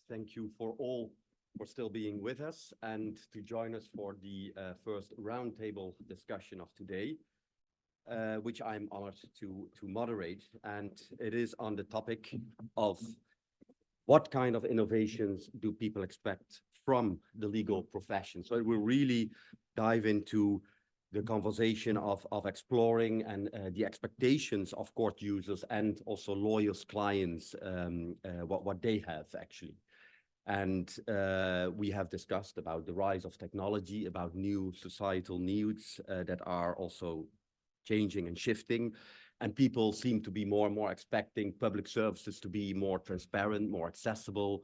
Thank you for all for still being with us and to join us for the first roundtable discussion of today, which I'm honored to moderate. And it is on the topic of what kind of innovations do people expect from the legal profession. So it will really dive into the conversation of exploring and the expectations of court users and also lawyers, clients, what they have actually. And we have discussed about the rise of technology, about new societal needs that are also changing and shifting. And people seem to be more and more expecting public services to be more transparent, more accessible,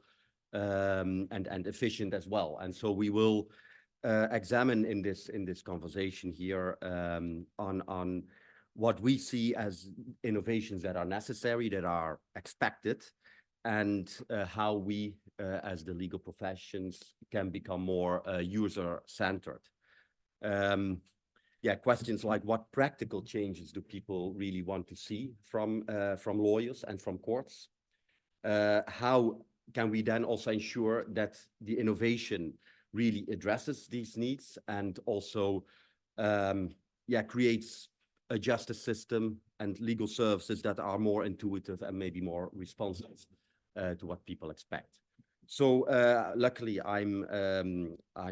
and efficient as well. And so we will examine in this conversation here on what we see as innovations that are necessary, that are expected, and how we as the legal professions can become more user-centered. Questions like what practical changes do people really want to see from lawyers and from courts? How can we then also ensure that the innovation really addresses these needs and also creates a justice system and legal services that are more intuitive and maybe more responsive to what people expect. So luckily, I'm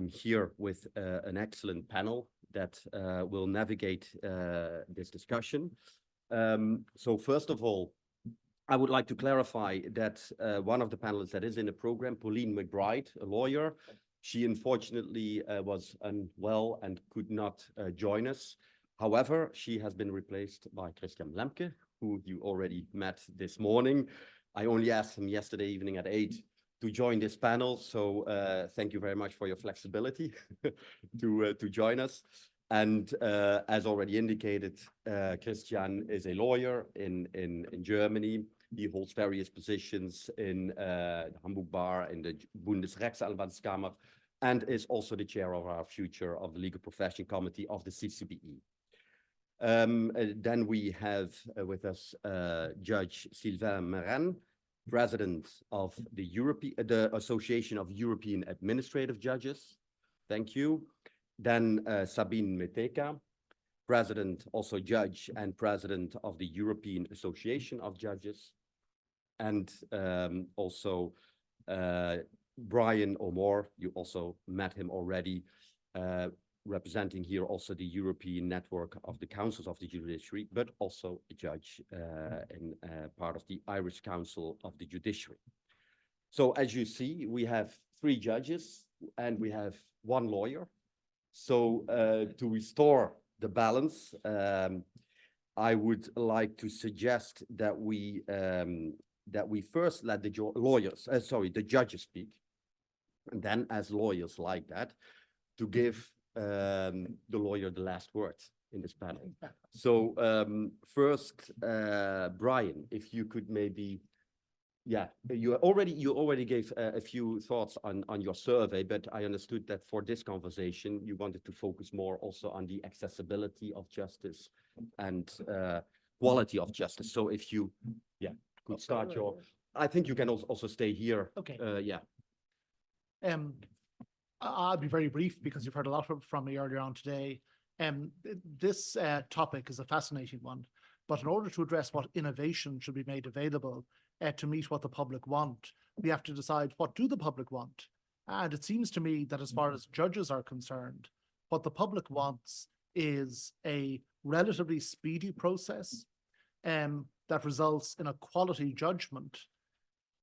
here with an excellent panel that will navigate this discussion. So first of all, I would like to clarify that one of the panelists that is in the program, Pauline McBride, a lawyer, she unfortunately was unwell and could not join us. However, she has been replaced by Christian Lemke, who you already met this morning. I only asked him yesterday evening at 8 to join this panel. So thank you very much for your flexibility to join us. And as already indicated, Christian is a lawyer in Germany. He holds various positions in the Hamburg Bar, in the Bundesrechtsanwaltskammer, and is also the chair of our Future of the Legal Profession Committee of the CCBE. Then we have with us Judge Sylvain Merenne, President of the Association of European Administrative Judges. Thank you. Then Sabine Matejka, President, also Judge and President of the European Association of Judges. And also Brian O'More, you also met him already, representing here also the European Network of the Councils of the Judiciary, but also a judge in part of the Irish Council of the Judiciary. So as you see, we have 3 judges and we have 1 lawyer. So to restore the balance, I would like to suggest that we first let the judges speak, and then as lawyers like that, to give the lawyer the last word in this panel. So first, Brian, if you could maybe, you already gave a few thoughts on your survey, but I understood that for this conversation, you wanted to focus more also on the accessibility of justice and quality of justice. So if you, could start your, I think you can also stay here. Okay. I'll be very brief because you've heard a lot from me earlier on today. This topic is a fascinating one, but in order to address what innovation should be made available to meet what the public want, we have to decide what do the public want. And it seems to me that as far as judges are concerned, what the public wants is a relatively speedy process that results in a quality judgment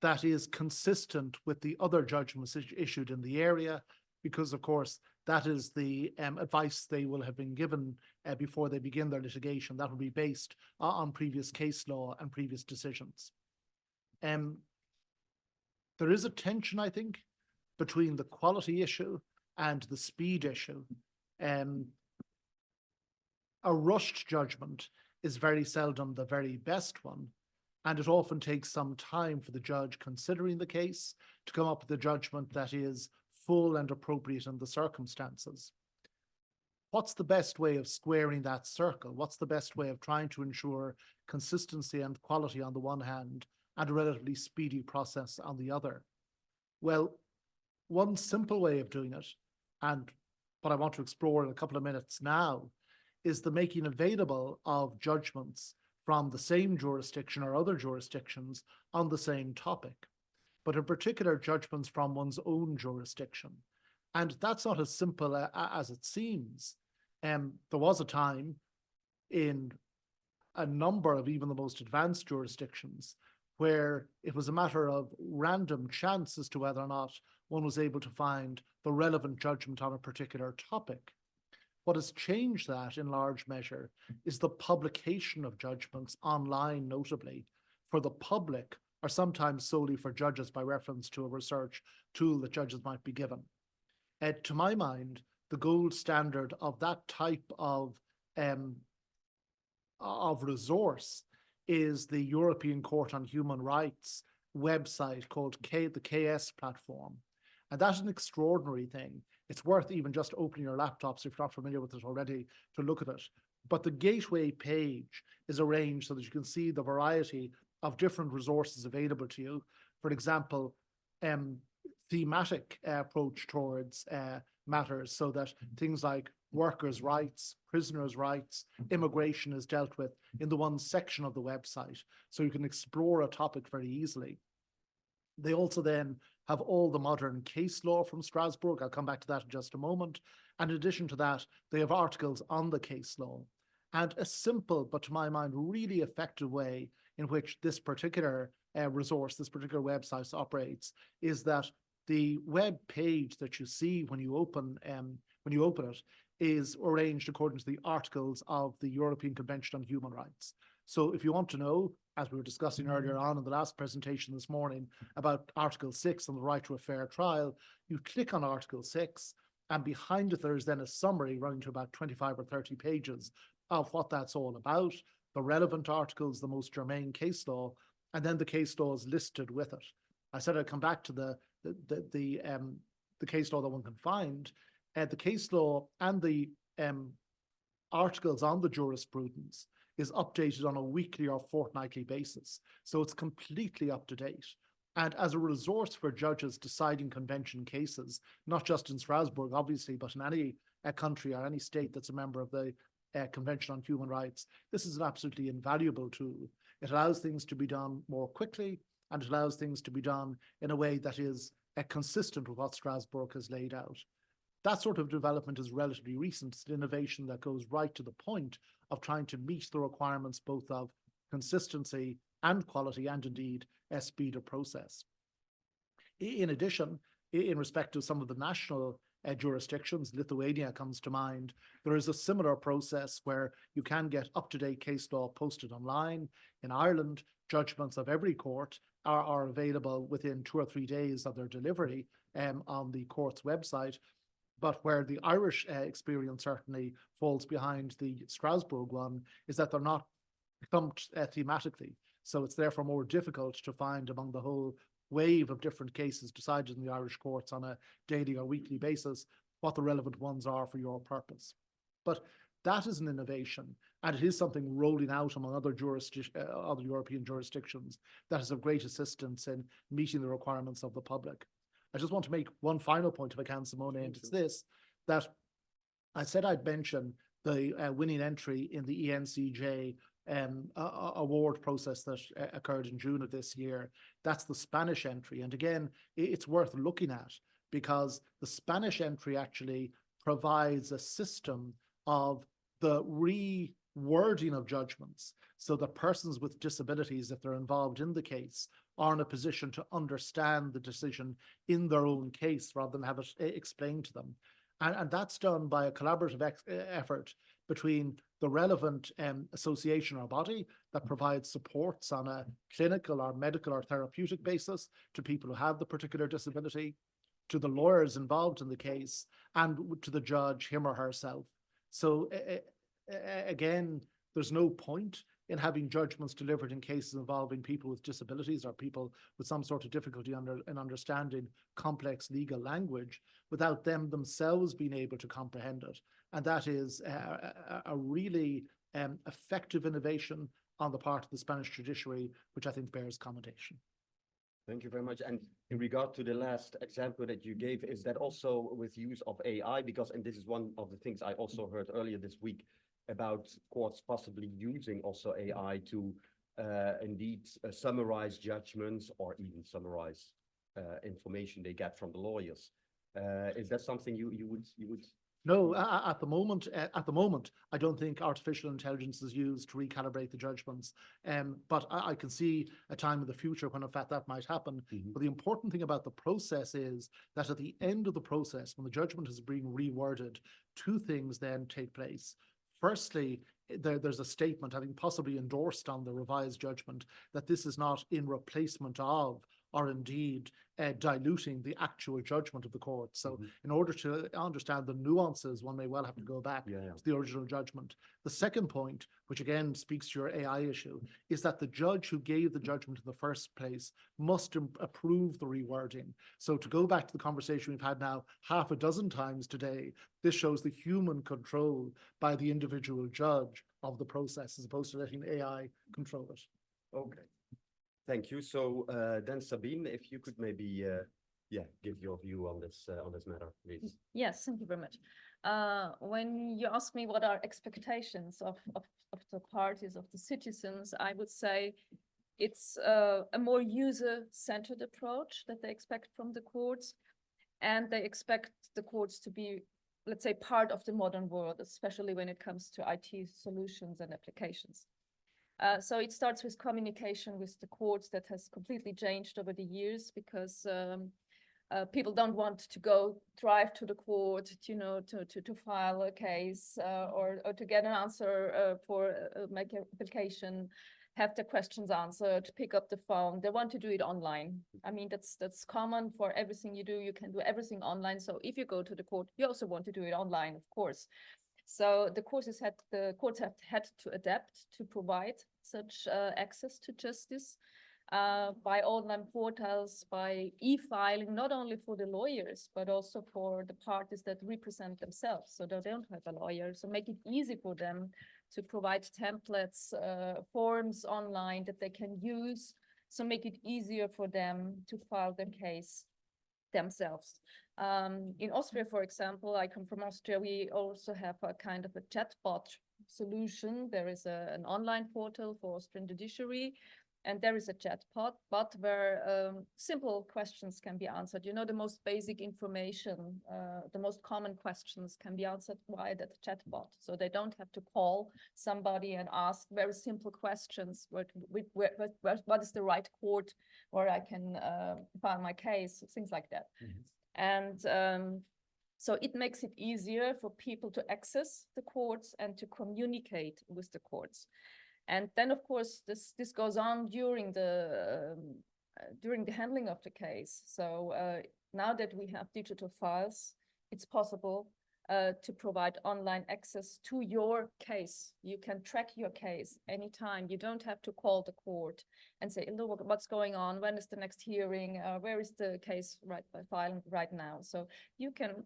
that is consistent with the other judgments issued in the area, because of course, that is the advice they will have been given before they begin their litigation. That will be based on previous case law and previous decisions. There is a tension, I think, between the quality issue and the speed issue. A rushed judgment is very seldom the very best one, and it often takes some time for the judge considering the case to come up with a judgment that is full and appropriate in the circumstances. What's the best way of squaring that circle? What's the best way of trying to ensure consistency and quality on the one hand and a relatively speedy process on the other? Well, one simple way of doing it, and what I want to explore in a couple of minutes now, is the making available of judgments from the same jurisdiction or other jurisdictions on the same topic, but in particular judgments from one's own jurisdiction. And that's not as simple as it seems. There was a time in a number of even the most advanced jurisdictions where it was a matter of random chance as to whether or not one was able to find the relevant judgment on a particular topic. What has changed that in large measure is the publication of judgments online, notably for the public, or sometimes solely for judges by reference to a research tool that judges might be given. To my mind, the gold standard of that type of resource is the European Court on Human Rights website called the KS platform. And that's an extraordinary thing. It's worth even just opening your laptops, if you're not familiar with it already, to look at it. But the gateway page is arranged so that you can see the variety of different resources available to you. For example, thematic approach towards matters, so that things like workers' rights, prisoners' rights, immigration is dealt with in the one section of the website, so you can explore a topic very easily. They also then have all the modern case law from Strasbourg. I'll come back to that in just a moment. And in addition to that, they have articles on the case law. And a simple, but to my mind, really effective way in which this particular resource, this particular website operates, is that the web page that you see when you open it is arranged according to the articles of the European Convention on Human Rights. So if you want to know, as we were discussing earlier on in the last presentation this morning, about Article 6 and the right to a fair trial, you click on Article 6, and behind it there is then a summary running to about 25 or 30 pages of what that's all about, the relevant articles, the most germane case law, and then the case law is listed with it. I said I'd come back to the case law that one can find. The case law and the articles on the jurisprudence is updated on a weekly or fortnightly basis. So it's completely up to date. And as a resource for judges deciding convention cases, not just in Strasbourg, obviously, but in any country or any state that's a member of the Convention on Human Rights, this is an absolutely invaluable tool. It allows things to be done more quickly, and it allows things to be done in a way that is consistent with what Strasbourg has laid out. That sort of development is relatively recent. It's an innovation that goes right to the point of trying to meet the requirements both of consistency and quality, and indeed speed of process. In addition, in respect to some of the national jurisdictions, Lithuania comes to mind, there is a similar process where you can get up-to-date case law posted online. In Ireland, judgments of every court are available within 2 or 3 days of their delivery on the court's website. But where the Irish experience certainly falls behind the Strasbourg one is that they're not clumped thematically. So it's therefore more difficult to find among the whole wave of different cases decided in the Irish courts on a daily or weekly basis what the relevant ones are for your purpose. But that is an innovation, and it is something rolling out among other European jurisdictions that is of great assistance in meeting the requirements of the public. I just want to make one final point, if I can, Simone, and it's this, that I said I'd mention the winning entry in the ENCJ award process that occurred in June of this year. That's the Spanish entry. And again, it's worth looking at, because the Spanish entry actually provides a system of the rewording of judgments, so that persons with disabilities, if they're involved in the case, are in a position to understand the decision in their own case rather than have it explained to them. And that's done by a collaborative effort between the relevant association or body that provides supports on a clinical or medical or therapeutic basis to people who have the particular disability, to the lawyers involved in the case, and to the judge, him or herself. So again, there's no point in having judgments delivered in cases involving people with disabilities or people with some sort of difficulty in understanding complex legal language without them themselves being able to comprehend it. And that is a really effective innovation on the part of the Spanish judiciary, which I think bears commendation. Thank you very much. And in regard to the last example that you gave, is that also with use of AI? Because, and this is one of the things I also heard earlier this week about courts possibly using also AI to indeed summarize judgments or even summarize information they get from the lawyers. Is that something you would? No, at the moment, I don't think artificial intelligence is used to recalibrate the judgments. But I can see a time in the future when, in fact, that might happen. Mhm. But the important thing about the process is that at the end of the process, when the judgment is being reworded, two things then take place. Firstly, there's a statement having possibly endorsed on the revised judgment that this is not in replacement of or indeed diluting the actual judgment of the court. So in order to understand the nuances, one may well have to go back to the original judgment. The second point, which again speaks to your AI issue, is that the judge who gave the judgment in the first place must approve the rewording. So to go back to the conversation we've had now half a dozen times today, this shows the human control by the individual judge of the process as opposed to letting AI control it. Okay. Thank you. So then Sabine, if you could maybe give your view on this matter, please. Yes, thank you very much. When you ask me what are expectations of the parties, of the citizens, I would say it's a more user-centered approach that they expect from the courts, and they expect the courts to be, let's say, part of the modern world, especially when it comes to IT solutions and applications. So it starts with communication with the courts that has completely changed over the years because people don't want to drive to the court, to file a case or to get an answer for make an application, have their questions answered, pick up the phone. They want to do it online. I mean, that's common for everything you do. You can do everything online. So if you go to the court, you also want to do it online, of course. So the courts have had to adapt to provide such access to justice by online portals, by e-filing, not only for the lawyers, but also for the parties that represent themselves. So they don't have a lawyer. So make it easy for them to provide templates, forms online that they can use. So make it easier for them to file their case themselves. In Austria, for example, I come from Austria, we also have a kind of a chatbot solution. There is an online portal for Austrian Judiciary, and there is a chatbot where simple questions can be answered. The most basic information, the most common questions can be answered via that chatbot. So they don't have to call somebody and ask very simple questions. What is the right court where I can file my case, things like that. Mm-hmm. And so it makes it easier for people to access the courts and to communicate with the courts. And then, of course, this goes on during the handling of the case. So now that we have digital files, it's possible to provide online access to your case. You can track your case anytime. You don't have to call the court and say, look, what's going on? When is the next hearing? Where is the case filing right now? So you can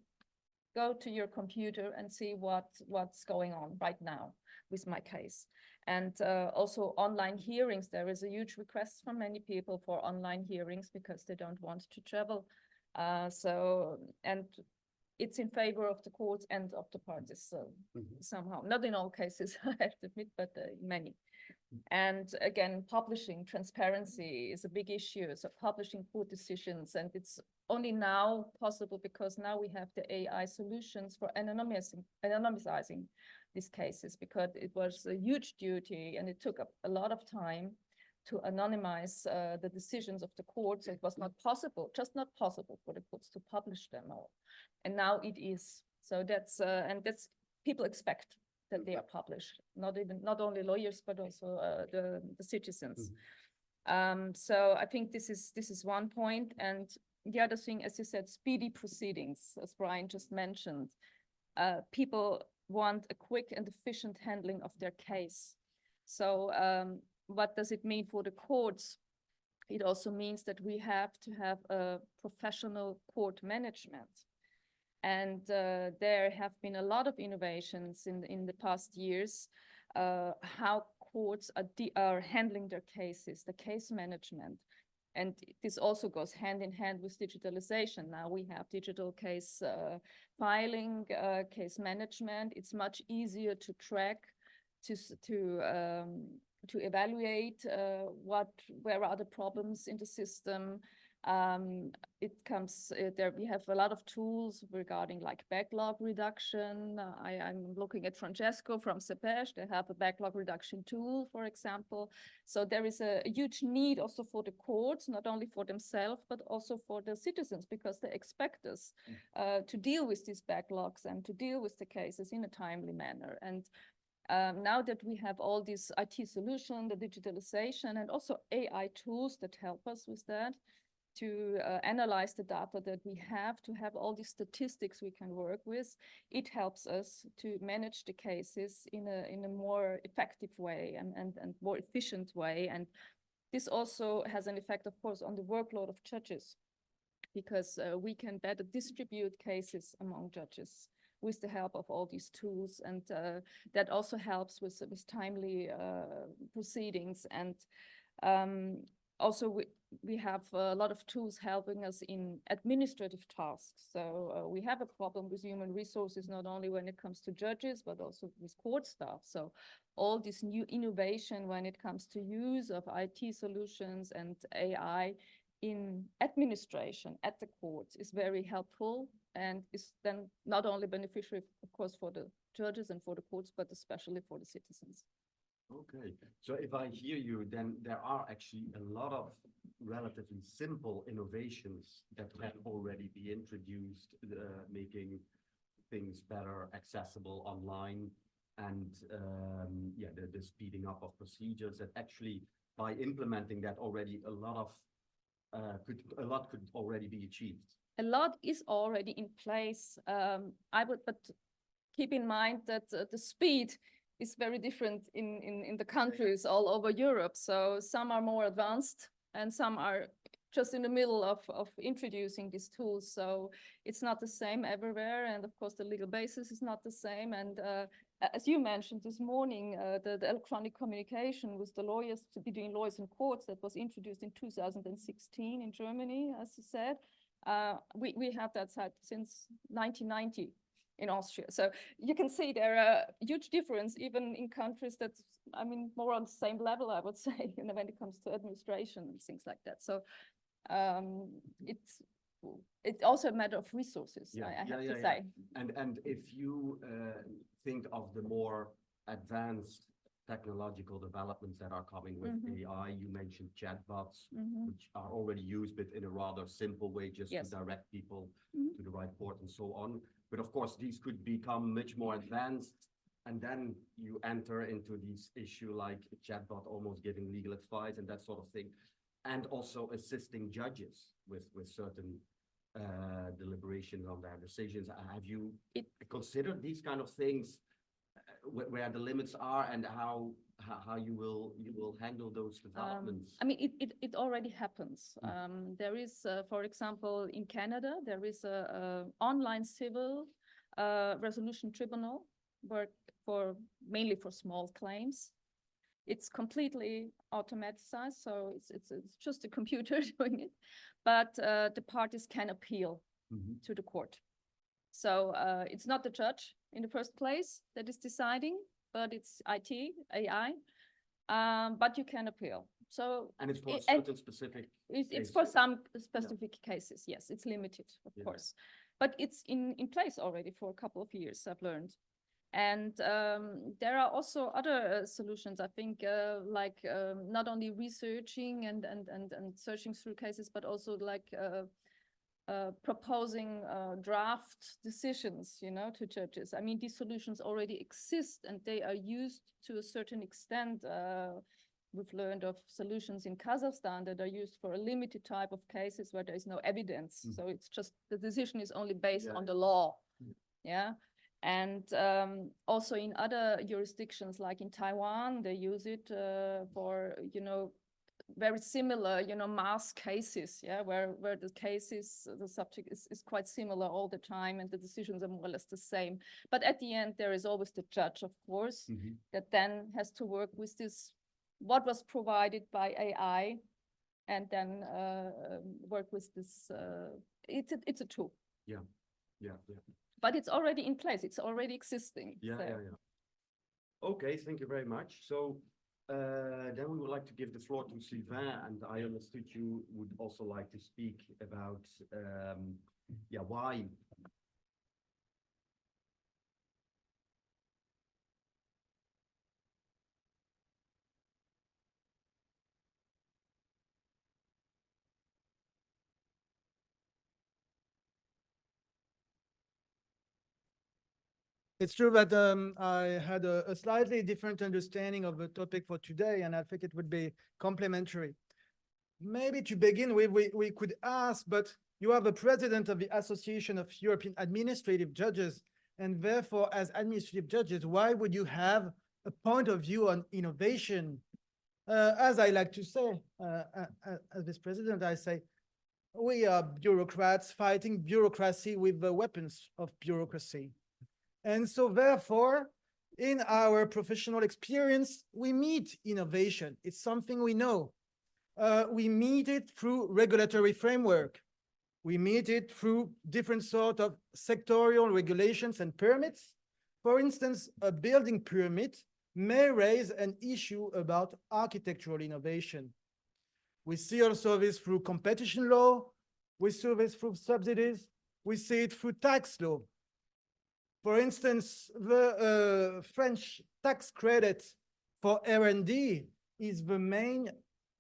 go to your computer and see what's going on right now with my case. And also online hearings. There is a huge request from many people for online hearings because they don't want to travel. And it's in favor of the courts and of the parties, so somehow. Not in all cases, I have to admit, but many. And again, publishing transparency is a big issue. So publishing court decisions, and it's only now possible because now we have the AI solutions for anonymizing these cases, because it was a huge duty and it took up a lot of time to anonymize the decisions of the courts. It was not possible, just not possible for the courts to publish them all. And now it is. So that's people expect that they are published, not only lawyers, but also the citizens. Mm-hmm. So I think this is one point. And the other thing, as you said, speedy proceedings, as Brian just mentioned. People want a quick and efficient handling of their case. So what does it mean for the courts? It also means that we have to have a professional court management. And there have been a lot of innovations in the past years, how courts are handling their cases, the case management. And this also goes hand in hand with digitalization. Now we have digital case filing, case management. It's much easier to track, to evaluate where are the problems in the system. There we have a lot of tools regarding like backlog reduction. I'm looking at Francesco from CCBE. They have a backlog reduction tool, for example. So there is a huge need also for the courts, not only for themselves, but also for the citizens, because they expect us to deal with these backlogs and to deal with the cases in a timely manner. And now that we have all these IT solutions, the digitalization, and also AI tools that help us with that, to analyze the data that we have, to have all these statistics we can work with, it helps us to manage the cases in a more effective way and more efficient way. And this also has an effect, of course, on the workload of judges, because we can better distribute cases among judges with the help of all these tools. And that also helps with timely proceedings. And also, we have a lot of tools helping us in administrative tasks. So we have a problem with human resources, not only when it comes to judges, but also with court staff. So all this new innovation when it comes to use of IT solutions and AI in administration at the courts is very helpful, and is then not only beneficial, of course, for the judges and for the courts, but especially for the citizens. Okay, so if I hear you, then there are actually a lot of relatively simple innovations that can already be introduced, making things better accessible online, and yeah, the speeding up of procedures, that actually by implementing that already a lot could already be achieved. A lot is already in place. But keep in mind that the speed is very different in the countries all over Europe. So some are more advanced and some are just in the middle of introducing these tools. So it's not the same everywhere. And of course, the legal basis is not the same. And as you mentioned this morning, the electronic communication with the lawyers, between lawyers and courts, that was introduced in 2016 in Germany, as you said. We have that side since 1990. In Austria. So you can see there are huge difference even in countries that, I mean, more on the same level, I would say, when it comes to administration and things like that. So it's also a matter of resources, I have to say. And if you think of the more advanced technological developments that are coming with AI, you mentioned chatbots, which are already used, but in a rather simple way, just to direct people to the right port and so on. But of course, these could become much more advanced, and then you enter into this issue like a chatbot almost giving legal advice and that sort of thing, and also assisting judges with certain deliberations on their decisions. Have you considered these kind of things, where the limits are, and how you will handle those developments? I mean, it already happens. There is, for example, in Canada, there is a online civil resolution tribunal mainly for small claims. It's completely automatized, so it's just a computer doing it, but the parties can appeal to the court. So it's not the judge in the first place that is deciding, but it's IT, AI, but you can appeal. So and it's for certain specific it's for some specific cases, yes, it's limited, of course. But it's in place already for a couple of years, I've learned. And there are also other solutions, I think, like not only researching and searching through cases, but also like proposing draft decisions, to judges. I mean, these solutions already exist and they are used to a certain extent. We've learned of solutions in Kazakhstan that are used for a limited type of cases where there is no evidence. So it's just the decision is only based on the law. And also in other jurisdictions, like in Taiwan, they use it for, very similar, mass cases, where the cases, the subject is quite similar all the time and the decisions are more or less the same. But at the end, there is always the judge, of course, that then has to work with this, what was provided by AI and then work with this. It's a tool. Yeah. But it's already in place. It's already existing. Yeah. Okay, thank you very much. So then we would like to give the floor to Sylvain, and I understood you would also like to speak about why. It's true that I had a slightly different understanding of the topic for today, and I think it would be complementary. Maybe to begin with, we could ask, but you are the president of the Association of European Administrative Judges, and therefore, as administrative judges, why would you have a point of view on innovation? As I like to say, as this president, I say, we are bureaucrats fighting bureaucracy with the weapons of bureaucracy. And so therefore, in our professional experience, we meet innovation. It's something we know. We meet it through regulatory framework. We meet it through different sort of sectorial regulations and permits. For instance, a building permit may raise an issue about architectural innovation. We see also this through competition law. We see this through subsidies. We see it through tax law. For instance, the French tax credit for R&D is the main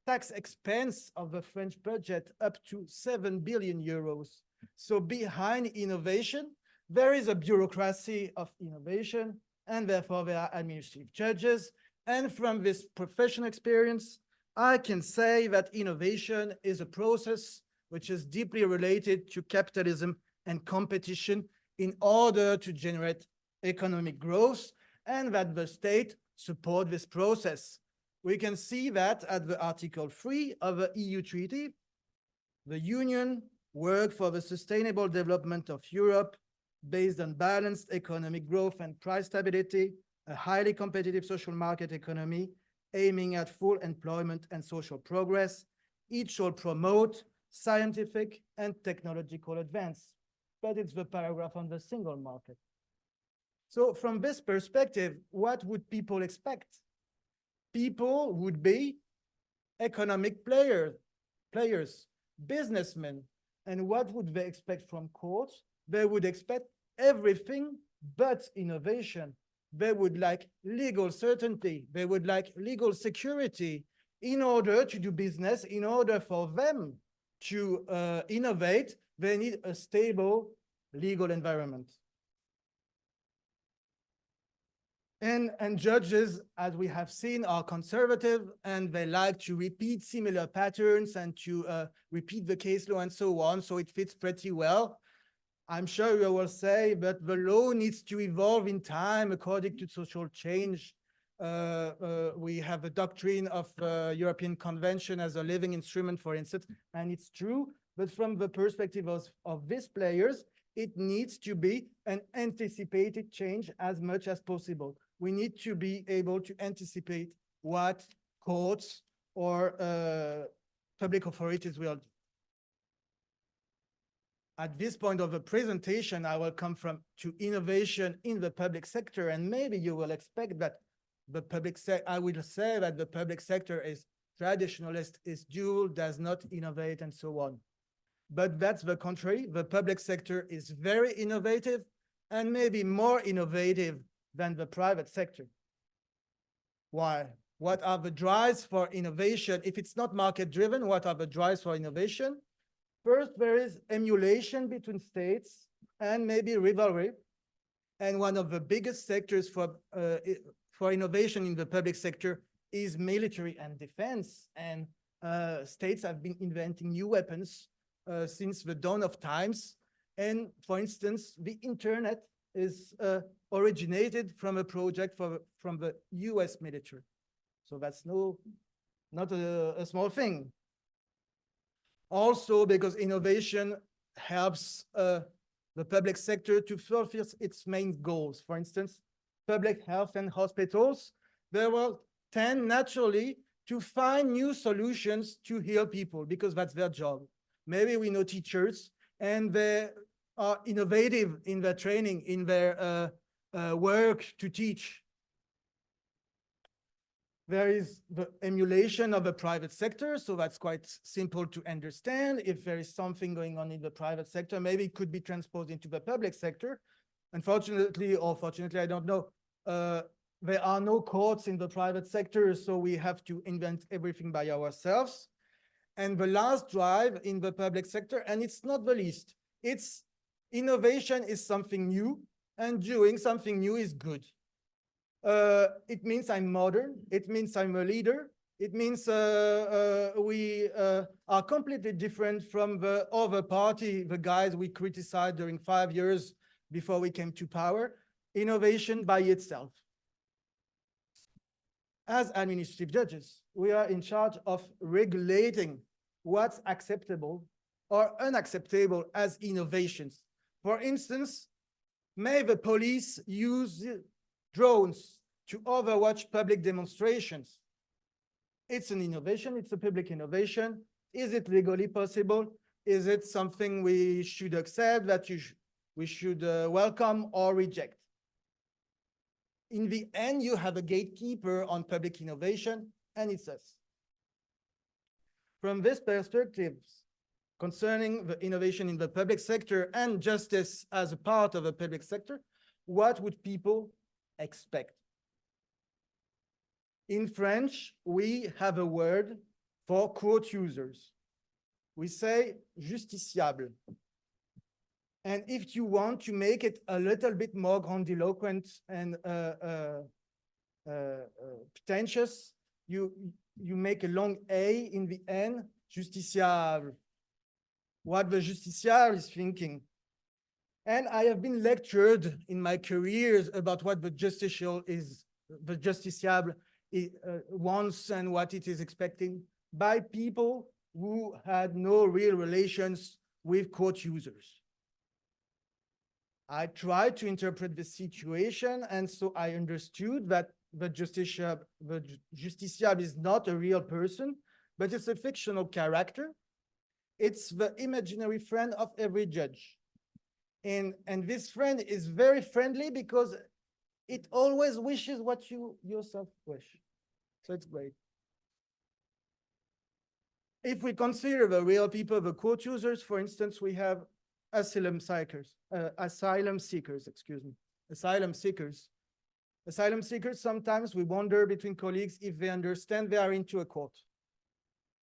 tax expense of the French budget, up to 7 billion euros. So behind innovation, there is a bureaucracy of innovation, and therefore there are administrative judges. And from this professional experience, I can say that innovation is a process which is deeply related to capitalism and competition in order to generate economic growth, and that the state support this process. We can see that at the Article 3 of the EU Treaty. The Union work for the sustainable development of Europe based on balanced economic growth and price stability, a highly competitive social market economy aiming at full employment and social progress. It shall promote scientific and technological advance. But it's the paragraph on the single market. So from this perspective, what would people expect? People would be economic players, businessmen. And what would they expect from courts? They would expect everything but innovation. They would like legal certainty. They would like legal security in order to do business, in order for them to innovate. They need a stable legal environment. And judges, as we have seen, are conservative, and they like to repeat similar patterns and to repeat the case law and so on. So it fits pretty well. I'm sure you will say, but the law needs to evolve in time according to social change. We have a doctrine of European Convention as a living instrument, for instance, and it's true. But from the perspective of these players, it needs to be an anticipated change as much as possible. We need to be able to anticipate what courts or public authorities will do. At this point of the presentation, I will come to innovation in the public sector, and maybe you will expect that the public sector, I will say that the public sector is traditionalist, is dual, does not innovate, and so on. But that's the contrary. The public sector is very innovative, and maybe more innovative than the private sector. Why? What are the drives for innovation? If it's not market-driven, what are the drives for innovation? First, there is emulation between states and maybe rivalry. And one of the biggest sectors for innovation in the public sector is military and defense. And states have been inventing new weapons since the dawn of times. And for instance, the internet is originated from a project from the US military. So that's not a small thing. Also, because innovation helps the public sector to fulfill its main goals. For instance, public health and hospitals, they will tend naturally to find new solutions to heal people, because that's their job. Maybe we know teachers, and they are innovative in their training, in their work to teach. There is the emulation of the private sector, so that's quite simple to understand. If there is something going on in the private sector, maybe it could be transposed into the public sector. Unfortunately, or fortunately, I don't know, there are no courts in the private sector, so we have to invent everything by ourselves. And the last drive in the public sector, and it's not the least, it's innovation is something new, and doing something new is good. It means I'm modern. It means I'm a leader. It means we are completely different from the other party, the guys we criticized during 5 years before we came to power. Innovation by itself. As administrative judges, we are in charge of regulating what's acceptable or unacceptable as innovations. For instance, may the police use drones to overwatch public demonstrations? It's an innovation, it's a public innovation. Is it legally possible? Is it something we should accept, that we should welcome or reject? In the end, you have a gatekeeper on public innovation, and it's us. From this perspective, concerning the innovation in the public sector and justice as a part of the public sector, what would people expect? In French, we have a word for court users. We say justiciable. And if you want to make it a little bit more grandiloquent and pretentious, you make a long A in the end, justiciable. What the justiciable is thinking. And I have been lectured in my careers about what the justiciable wants and what it is expecting by people who had no real relations with court users. I tried to interpret the situation, and so I understood that the justiciable is not a real person, but it's a fictional character. It's the imaginary friend of every judge. And this friend is very friendly because it always wishes what you yourself wish. So it's great. If we consider the real people, the court users, for instance, we have asylum seekers. Asylum seekers, sometimes we wonder between colleagues if they understand they are into a court.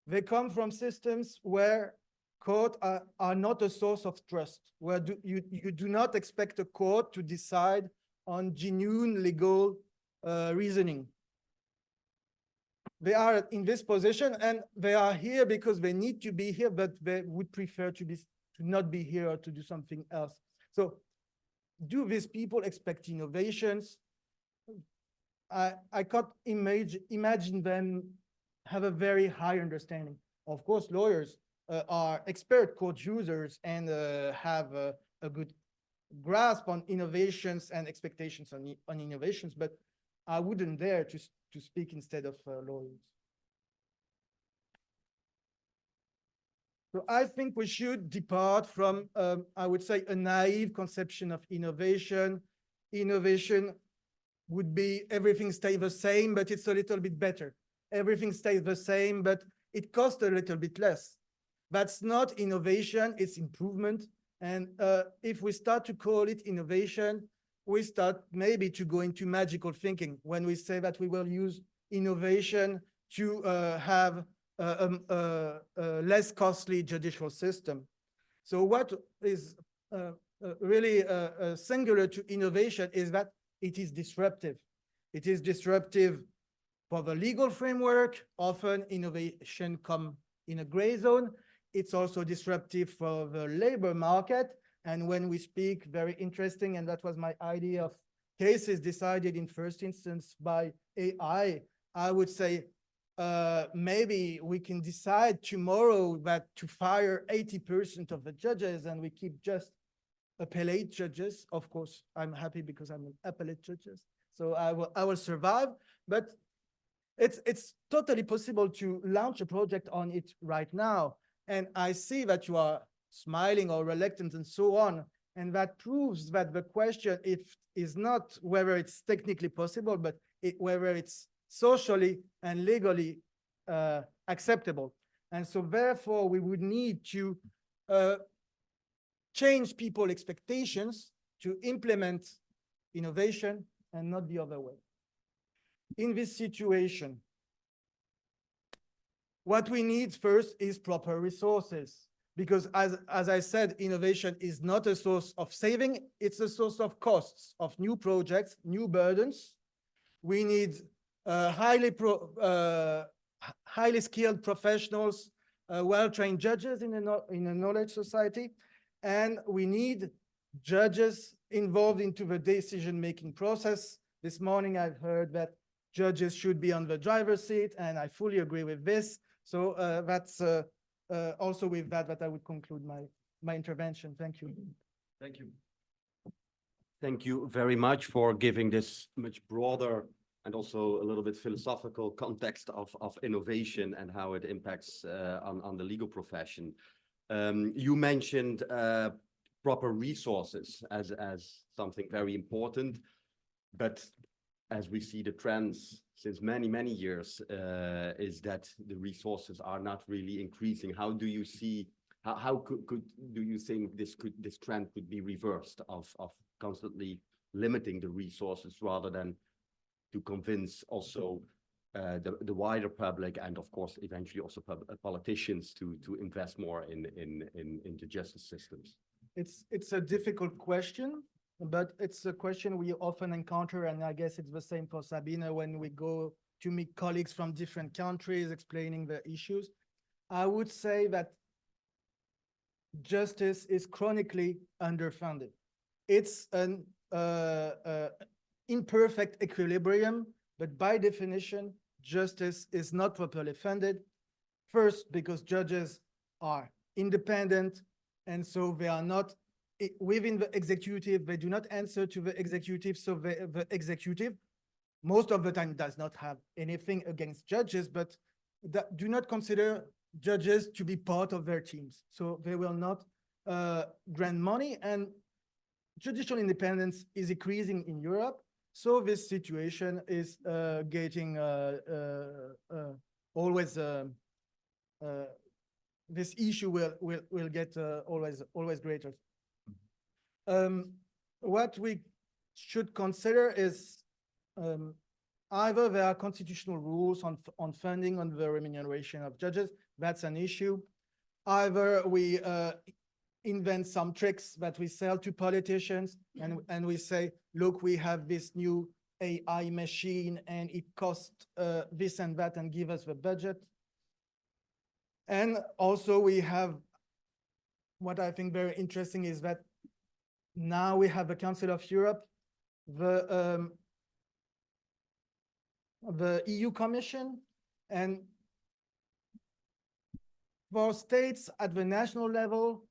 They come from systems where courts are not a source of trust, where you do not expect a court to decide on genuine legal reasoning. They are in this position, and they are here because they need to be here, but they would prefer to not be here or to do something else. So do these people expect innovations? I can't imagine them have a very high understanding. Of course, lawyers are expert court users and have a good grasp on innovations and expectations on innovations, but I wouldn't dare to speak instead of lawyers. So I think we should depart from, I would say, a naive conception of innovation. Innovation would be everything stays the same, but it's a little bit better. Everything stays the same, but it costs a little bit less. That's not innovation, it's improvement. And if we start to call it innovation, we start maybe to go into magical thinking when we say that we will use innovation to have a less costly judicial system. So what is really singular to innovation is that it is disruptive. It is disruptive for the legal framework. Often innovation comes in a gray zone. It's also disruptive for the labor market. And when we speak, very interesting, and that was my idea of cases decided in first instance by AI, I would say maybe we can decide tomorrow that to fire 80% of the judges and we keep just appellate judges. Of course, I'm happy because I'm an appellate judges, so I will survive. But it's totally possible to launch a project on it right now. And I see that you are smiling or reluctant and so on. And that proves that the question is not whether it's technically possible, but whether it's socially and legally acceptable. And so therefore, we would need to change people's expectations to implement innovation and not the other way. In this situation, what we need first is proper resources, because as I said, innovation is not a source of saving, it's a source of costs, of new projects, new burdens. We need highly skilled professionals, well-trained judges in a knowledge society, and we need judges involved into the decision-making process. This morning, I've heard that judges should be on the driver's seat, and I fully agree with this. So that's also with that I would conclude my intervention. Thank you. Thank you. Thank you very much for giving this much broader and also a little bit philosophical context of innovation and how it impacts on the legal profession. You mentioned proper resources as something very important, but as we see the trends since many years, is that the resources are not really increasing. How do you see, how do you think this trend could be reversed of constantly limiting the resources rather than to convince also the wider public and of course eventually also politicians to invest more into justice systems? It's a difficult question, but it's a question we often encounter, and I guess it's the same for Sabine when we go to meet colleagues from different countries explaining the issues. I would say that justice is chronically underfunded. It's an imperfect equilibrium, but by definition, justice is not properly funded. First, because judges are independent, and so they are not within the executive, they do not answer to the executive, so the executive most of the time does not have anything against judges, but do not consider judges to be part of their teams. So they will not grant money, and judicial independence is increasing in Europe. So this situation is getting always, this issue will get always greater. What we should consider is either there are constitutional rules on funding, on the remuneration of judges. That's an issue. Either we invent some tricks that we sell to politicians, and we say, look, we have this new AI machine and it costs this and that, and give us the budget. And also we have, what I think very interesting is that now we have the Council of Europe, the EU Commission, and for states at the national level,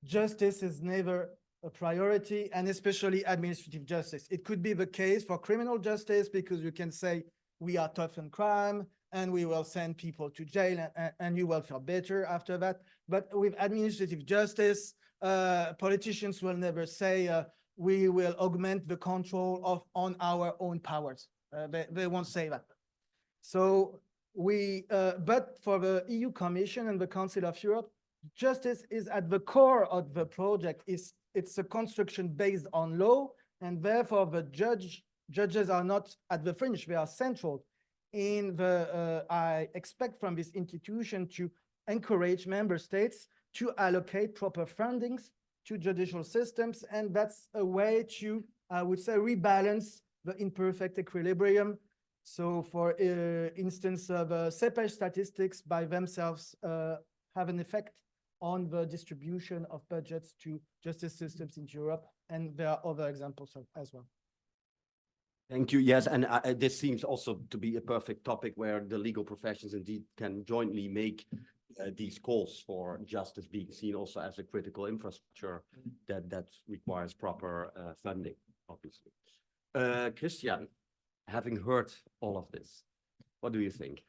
justice is never a priority, and especially administrative justice. It could be the case for criminal justice because you can say we are tough on crime and we will send people to jail and you will feel better after that. But with administrative justice, politicians will never say we will augment the control on our own powers. They won't say that. So but for the EU Commission and the Council of Europe, justice is at the core of the project. It's a construction based on law, and therefore the judges are not at the fringe, they are central. I expect from this institution to encourage member states to allocate proper fundings to judicial systems, and that's a way to, I would say, rebalance the imperfect equilibrium. So for instance, the CCBE statistics by themselves have an effect on the distribution of budgets to justice systems in Europe, and there are other examples as well. Thank you. Yes, and this seems also to be a perfect topic where the legal professions indeed can jointly make these calls for justice being seen also as a critical infrastructure that requires proper funding, obviously. Christian, having heard all of this, What do you think?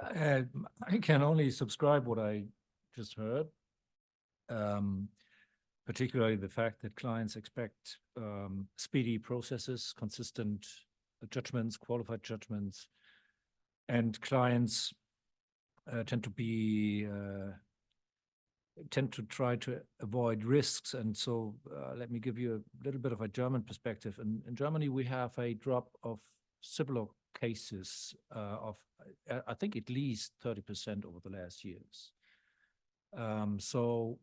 I can only subscribe what I just heard. Particularly the fact that clients expect speedy processes, consistent judgments, qualified judgments, and clients tend to try to avoid risks. And so let me give you a little bit of a German perspective. In Germany, we have a drop of civil cases of, I think, at least 30% over the last years. So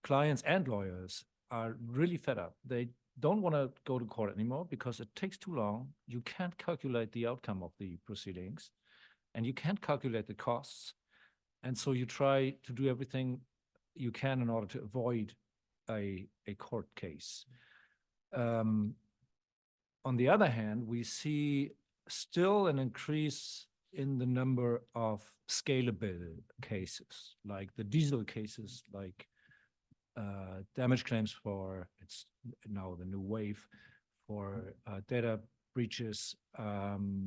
clients and lawyers are really fed up. They don't want to go to court anymore because it takes too long. You can't calculate the outcome of the proceedings, and you can't calculate the costs. And so you try to do everything you can in order to avoid a court case. On the other hand, we see still an increase in the number of scalable cases, like the diesel cases, like damage claims for, it's now the new wave, for data breaches.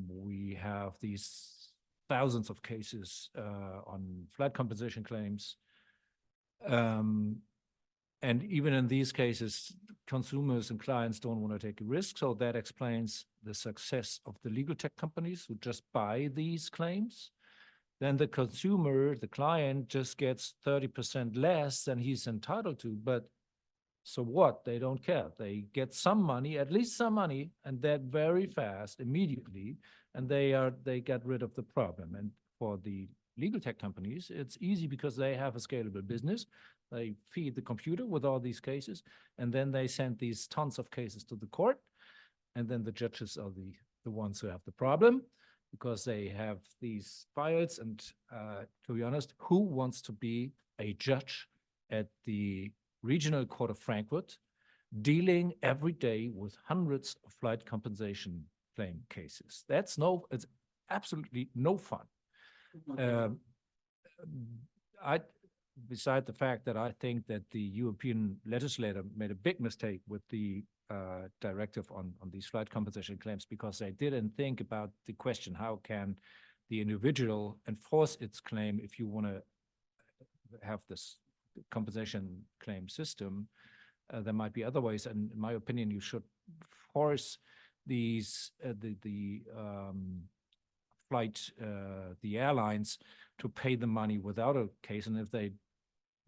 We have these thousands of cases on flood compensation claims. And even in these cases, consumers and clients don't want to take a risk. So that explains the success of the legal tech companies who just buy these claims. Then the consumer, the client, just gets 30% less than he's entitled to. But so what? They don't care. They get some money, at least some money, and that very fast, immediately, and they get rid of the problem. And for the legal tech companies, it's easy because they have a scalable business. They feed the computer with all these cases, and then they send these tons of cases to the court, and then the judges are the ones who have the problem because they have these files. And to be honest, who wants to be a judge at the Regional Court of Frankfurt dealing every day with hundreds of flight compensation claim cases? It's absolutely no fun. Beside the fact that I think that the European legislator made a big mistake with the directive on these flight compensation claims, because they didn't think about the question, how can the individual enforce its claim if you want to have this compensation claim system? There might be other ways, and in my opinion, you should force these the airlines to pay the money without a case, and if they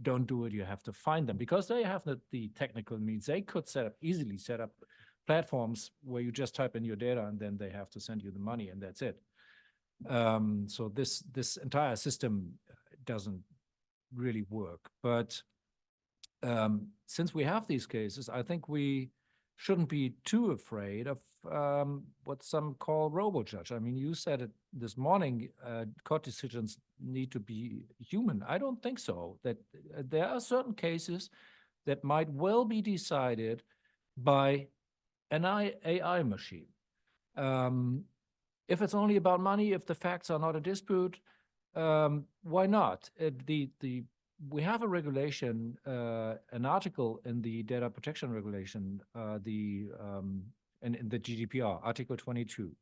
don't do it, you have to fine them because they have the technical means. They could easily set up platforms where you just type in your data and then they have to send you the money, and that's it. So this entire system doesn't really work. But since we have these cases, I think we shouldn't be too afraid of what some call robo-judge. I mean, you said it this morning, court decisions need to be human. I don't think so. That there are certain cases that might well be decided by an AI machine. If it's only about money, if the facts are not a dispute, why not? We have a regulation, an article in the data protection regulation, in the GDPR, Article 22,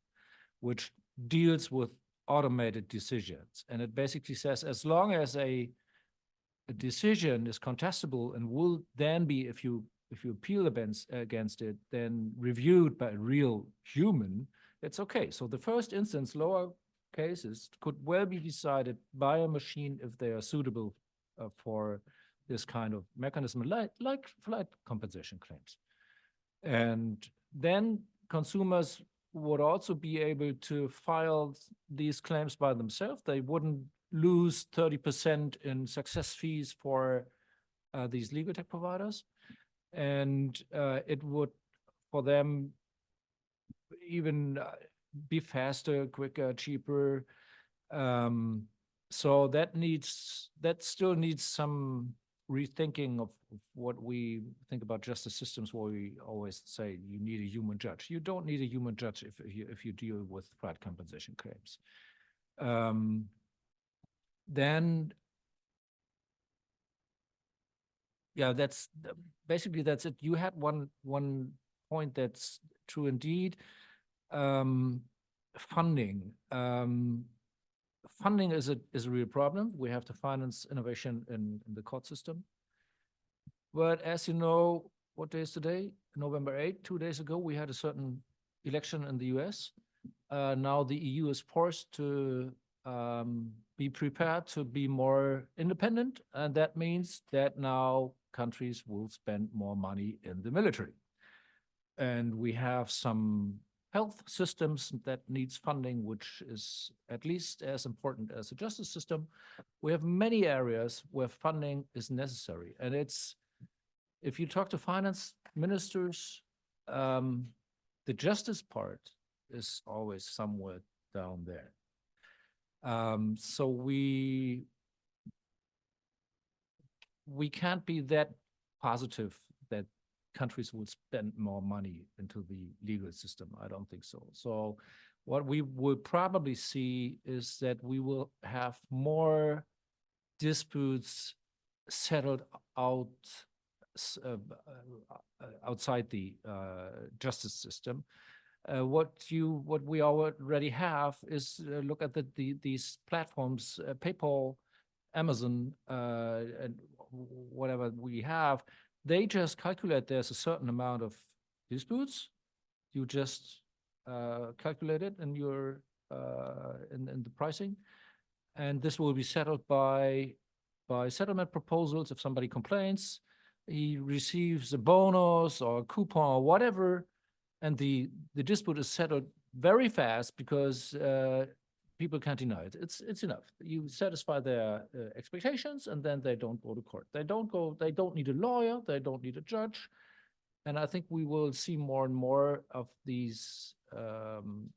which deals with automated decisions. And it basically says, as long as a decision is contestable and will then be, if you appeal against it, then reviewed by a real human, it's okay. So the first instance, lower cases could well be decided by a machine if they are suitable for this kind of mechanism, like flight compensation claims. And then consumers would also be able to file these claims by themselves. They wouldn't lose 30% in success fees for these legal tech providers. And it would, for them, even be faster, quicker, cheaper. So that still needs some rethinking of what we think about justice systems, where we always say you need a human judge. You don't need a human judge if you deal with flight compensation claims. Then, yeah, that's basically that's it. You had one point that's true indeed. funding. Funding is a real problem. We have to finance innovation in the court system. But as you know, what day is today? November 8th, 2 days ago, we had a certain election in the US. Now the EU is forced to be prepared to be more independent. And that means that now countries will spend more money in the military. And we have some health systems that needs funding, which is at least as important as the justice system. We have many areas where funding is necessary. And if you talk to finance ministers, the justice part is always somewhere down there. So we can't be that positive that countries will spend more money into the legal system. I don't think so. So what we will probably see is that we will have more disputes settled out outside the justice system. What we already have is look at these platforms, PayPal, Amazon, and whatever we have. They just calculate there's a certain amount of disputes. You just calculate it in your in the pricing, and this will be settled by settlement proposals. If somebody complains, he receives a bonus or a coupon or whatever, and the dispute is settled very fast because people can't deny it. It's enough. You satisfy their expectations, and then they don't go to court. They don't need a lawyer. They don't need a judge. And I think we will see more and more of these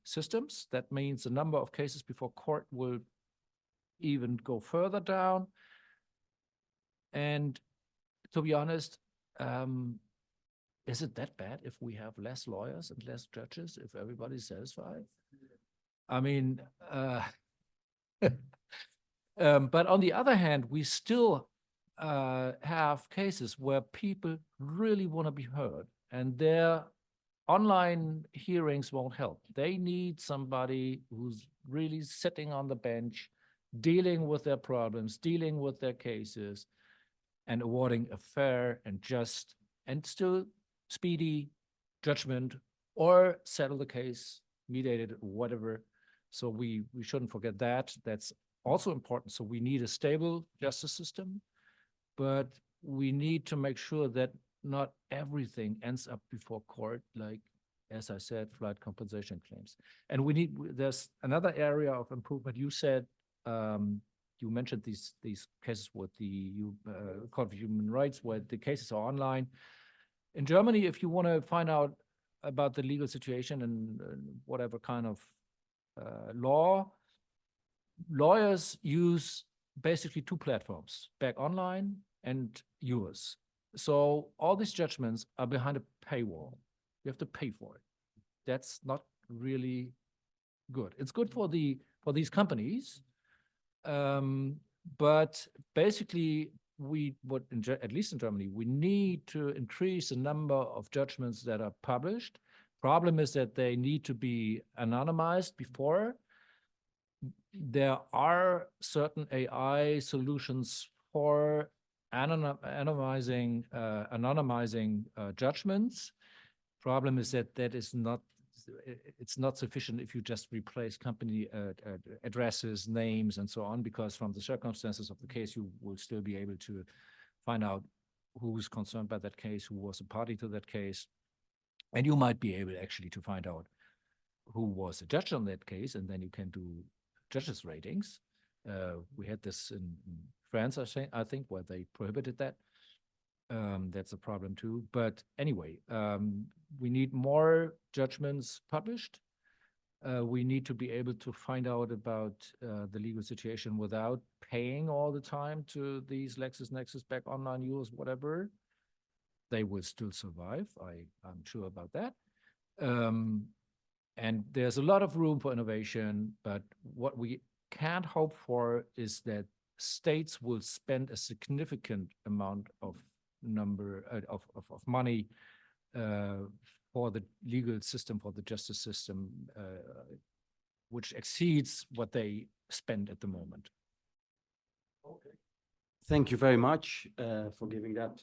systems. That means the number of cases before court will even go further down. And to be honest, is it that bad if we have less lawyers and less judges, if everybody's satisfied? I mean, but on the other hand, we still have cases where people really want to be heard, and their online hearings won't help. They need somebody who's really sitting on the bench, dealing with their problems, dealing with their cases, and awarding a fair and just and still speedy judgment, or settle the case, mediated, whatever. So we shouldn't forget that. That's also important. So we need a stable justice system, but we need to make sure that not everything ends up before court, like, as I said, flight compensation claims. And there's another area of improvement. You said, you mentioned these cases with the Court of Human Rights, where the cases are online. In Germany, if you want to find out about the legal situation and whatever kind of law, lawyers use basically two platforms, Back Online and yours. So all these judgments are behind a paywall. You have to pay for it. That's not really good. It's good for these companies, but basically at least in Germany, we need to increase the number of judgments that are published. Problem is that they need to be anonymized before. There are certain AI solutions for anonymizing judgments. Problem is that it's not sufficient if you just replace company addresses, names, and so on, because from the circumstances of the case, you will still be able to find out who's concerned by that case, who was a party to that case. And you might be able actually to find out who was a judge on that case, and then you can do judges' ratings. We had this in France, I think, where they prohibited that. That's a problem too. But anyway, we need more judgments published. We need to be able to find out about the legal situation without paying all the time to these LexisNexis, Back Online, yours, whatever. They will still survive. I'm sure about that. And there's a lot of room for innovation, but what we can't hope for is that states will spend a significant amount of money for the legal system, for the justice system, which exceeds what they spend at the moment. Thank you very much for giving that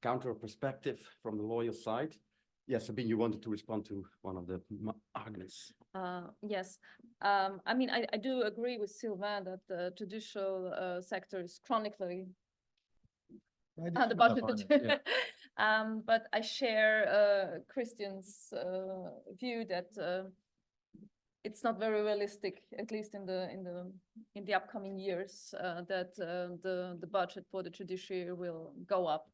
counter perspective from the lawyer side. Yes, Sabine, you wanted to respond to one of the arguments. Yes, I mean, I do agree with Sylvain that the judicial sector is chronically underbudgeted. But I share Christian's view that it's not very realistic, at least in the upcoming years, that the budget for the judiciary will go up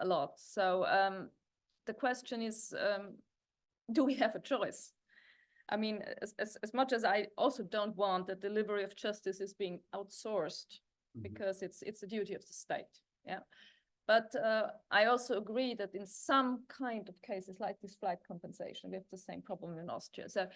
a lot. So the question is, do we have a choice? I mean, as much as I also don't want the delivery of justice is being outsourced, because it's a duty of the state. Yeah. But I also agree that in some kind of cases like this flight compensation, we have the same problem in Austria. So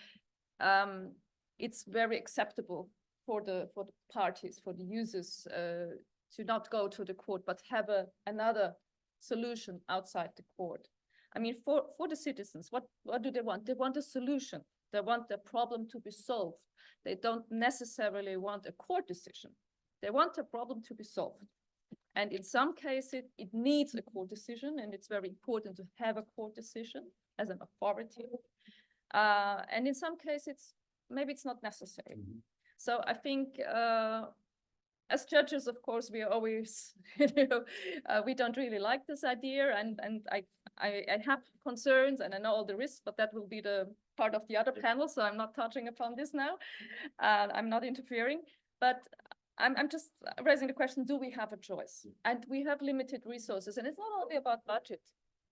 it's very acceptable for the parties, for the users to not go to the court, but have another solution outside the court. I mean, for the citizens, what do they want? They want a solution. They want the problem to be solved. They don't necessarily want a court decision. They want a problem to be solved. And in some cases, it needs a court decision, and it's very important to have a court decision as an authority. And in some cases, maybe it's not necessary. So I think as judges, of course, we are always, we don't really like this idea, and I have concerns and I know all the risks, but that will be the part of the other panel, so I'm not touching upon this now. I'm not interfering, but I'm just raising the question, do we have a choice? And we have limited resources, and it's not only about budget.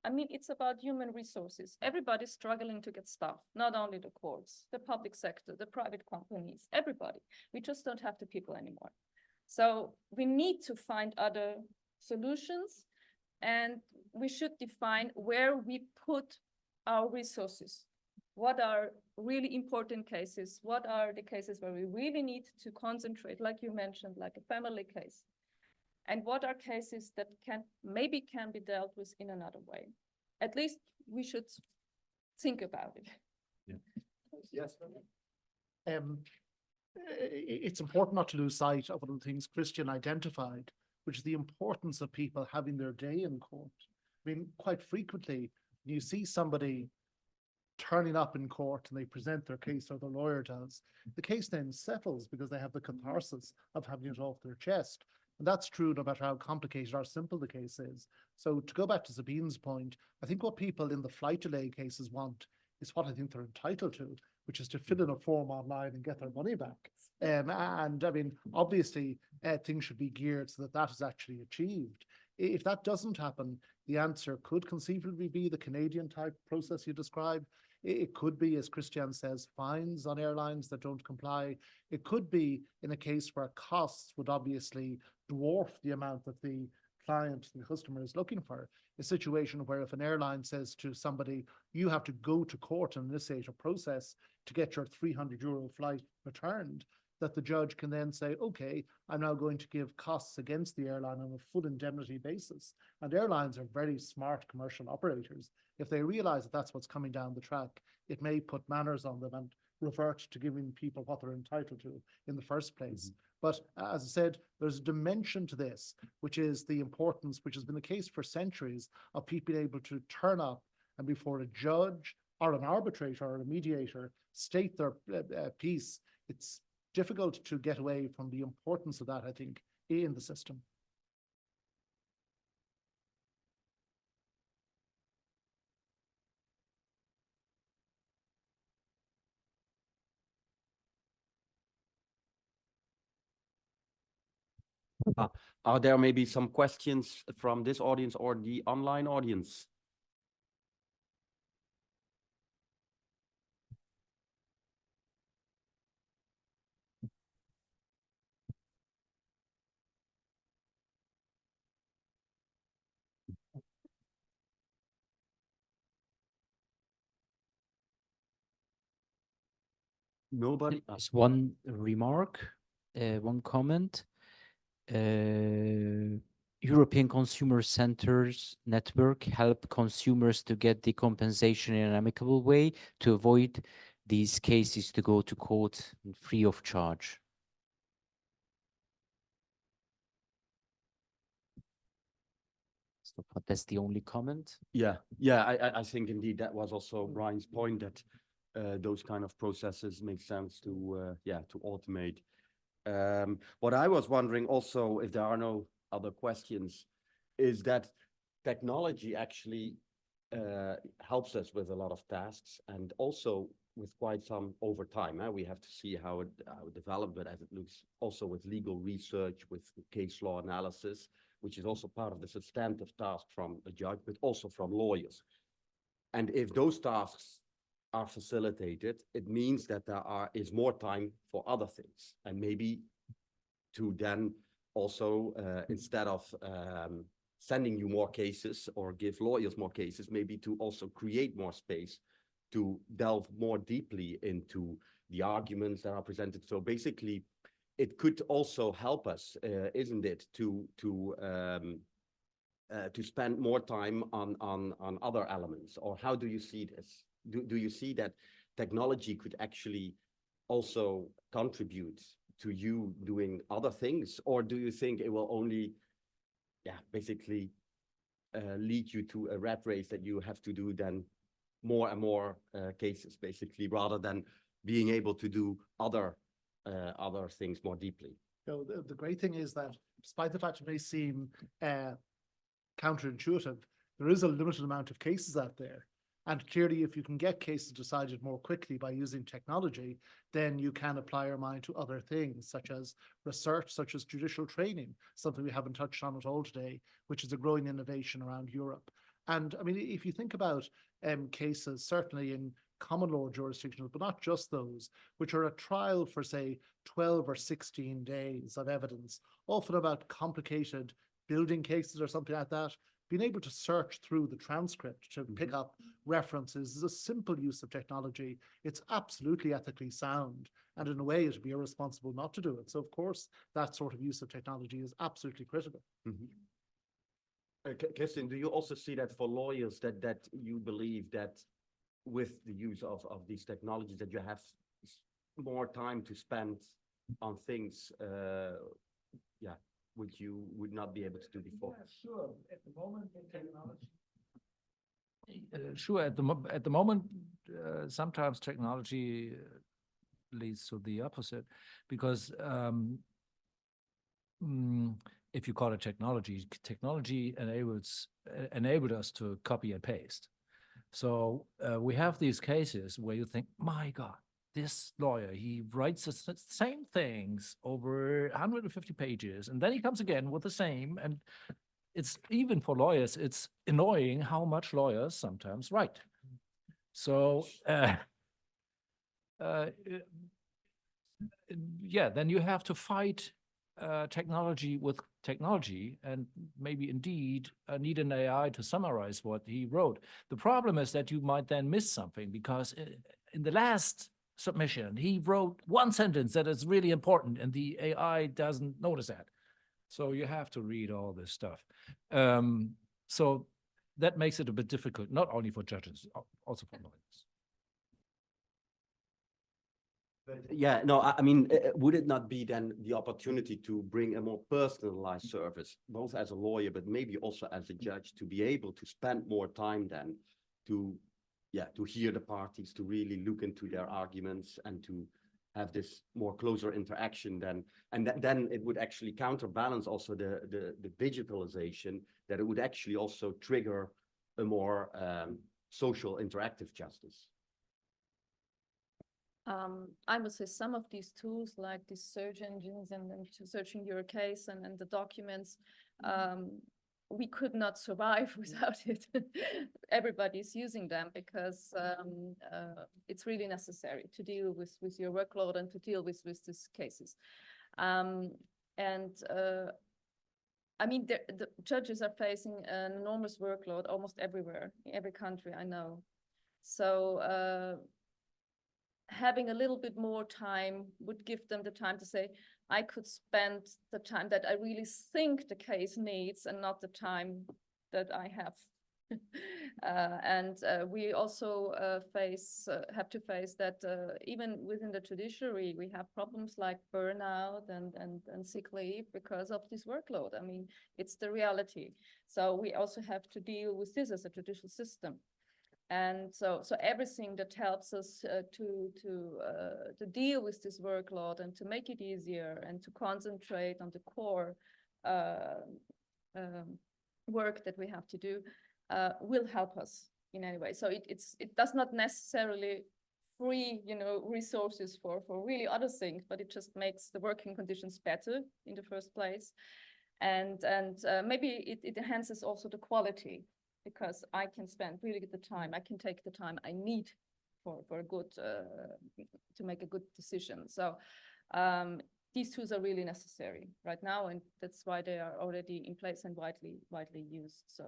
I mean, it's about human resources. Everybody's struggling to get staff, not only the courts, the public sector, the private companies, everybody. We just don't have the people anymore. So we need to find other solutions, and we should define where we put our resources. What are really important cases? What are the cases where we really need to concentrate, like you mentioned, like a family case? And what are cases that maybe can be dealt with in another way? At least we should think about it. Yeah. Yes. It's important not to lose sight of one of the things Christian identified, which is the importance of people having their day in court. I mean, quite frequently, you see somebody turning up in court and they present their case, or the lawyer does. The case then settles because they have the catharsis of having it off their chest. And that's true no matter how complicated or simple the case is. So to go back to Sabine's point, I think what people in the flight delay cases want is what I think they're entitled to, which is to fill in a form online and get their money back. And I mean, obviously, things should be geared so that that is actually achieved. If that doesn't happen, the answer could conceivably be the Canadian type process you described. It could be, as Christian says, fines on airlines that don't comply. It could be in a case where costs would obviously dwarf the amount that the client, the customer, is looking for. A situation where if an airline says to somebody, you have to go to court and initiate a process to get your €300 flight returned, that the judge can then say, okay, I'm now going to give costs against the airline on a full indemnity basis. And airlines are very smart commercial operators. If they realize that that's what's coming down the track, it may put manners on them and revert to giving people what they're entitled to in the first place. But as I said, there's a dimension to this, which is the importance, which has been the case for centuries, of people able to turn up and before a judge or an arbitrator or a mediator state their piece. It's difficult to get away from the importance of that, I think, in the system. Are there maybe some questions from this audience or the online audience? Nobody? Just one remark, one comment. European Consumer Centers Network help consumers to get the compensation in an amicable way to avoid these cases to go to court free of charge. So that's the only comment. Yeah, I think indeed that was also Brian's point that those kind of processes make sense to to automate. What I was wondering also, if there are no other questions, is that technology actually helps us with a lot of tasks and also with quite some over time. We have to see how it develops, but as it looks also with legal research, with case law analysis, which is also part of the substantive task from a judge, but also from lawyers. And if those tasks are facilitated, it means that there is more time for other things. And maybe to then also, instead of sending you more cases or give lawyers more cases, maybe to also create more space to delve more deeply into the arguments that are presented. So basically, it could also help us, isn't it, to spend more time on other elements? Or how do you see this? Do you see that technology could actually also contribute to you doing other things? Or do you think it will only, basically lead you to a rat race that you have to do then more and more cases, basically, rather than being able to do other things more deeply? So the great thing is that despite the fact it may seem counterintuitive, there is a limited amount of cases out there. And clearly, if you can get cases decided more quickly by using technology, then you can apply your mind to other things, such as research, such as judicial training, something we haven't touched on at all today, which is a growing innovation around Europe. And I mean, if you think about cases, certainly in common law jurisdictions, but not just those, which are a trial for, say, 12 or 16 days of evidence, often about complicated building cases or something like that, being able to search through the transcript to pick up references is a simple use of technology. It's absolutely ethically sound, and in a way it would be irresponsible not to do it. So of course, that sort of use of technology is absolutely critical. Kirsten, do you also see that for lawyers that you believe that with the use of these technologies that you have more time to spend on things which you would not be able to do before? Yeah, sure. At the moment, the technology. Sure. At the moment, sometimes technology leads to the opposite, because if you call it technology enabled us to copy and paste. So we have these cases where you think, my God, this lawyer, he writes the same things over 150 pages, and then he comes again with the same. And it's, even for lawyers, it's annoying how much lawyers sometimes write. So then you have to fight technology with technology, and maybe indeed need an AI to summarize what he wrote. The problem is that you might then miss something, because in the last submission, he wrote one sentence that is really important, and the AI doesn't notice that. So you have to read all this stuff. So that makes it a bit difficult, not only for judges, also for lawyers. But I mean, would it not be then the opportunity to bring a more personalized service, both as a lawyer, but maybe also as a judge, to be able to spend more time then to hear the parties, to really look into their arguments, and to have this more closer interaction then, and then it would actually counterbalance also the digitalization, that it would actually also trigger a more social interactive justice. I would say some of these tools, like these search engines and then searching your case and the documents, we could not survive without it. Everybody's using them because it's really necessary to deal with your workload and to deal with these cases. I mean, the judges are facing an enormous workload almost everywhere, in every country I know. So having a little bit more time would give them the time to say, I could spend the time that I really think the case needs, and not the time that I have We also have to face that even within the judiciary, we have problems like burnout and sick leave because of this workload. I mean, it's the reality. So we also have to deal with this as a judicial system. And so everything that helps us to deal with this workload and to make it easier and to concentrate on the core work that we have to do will help us in any way. So it does not necessarily free, resources for really other things, but it just makes the working conditions better in the first place. And maybe it enhances also the quality, because I can spend really the time, I can take the time I need for a good, to make a good decision. So these tools are really necessary right now, and that's why they are already in place and widely used. So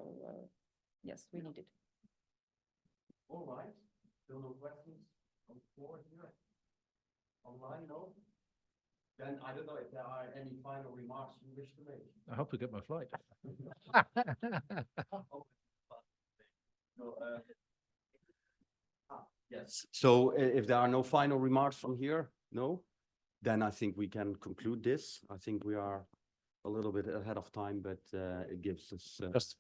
yes, we need it. All right, still no questions on the floor here? Online, no? Then I don't know if there are any final remarks you wish to make. I hope to get my flight. Yes. So if there are no final remarks from here, no? Then I think we can conclude this. I think we are a little bit ahead of time, but it gives us. Just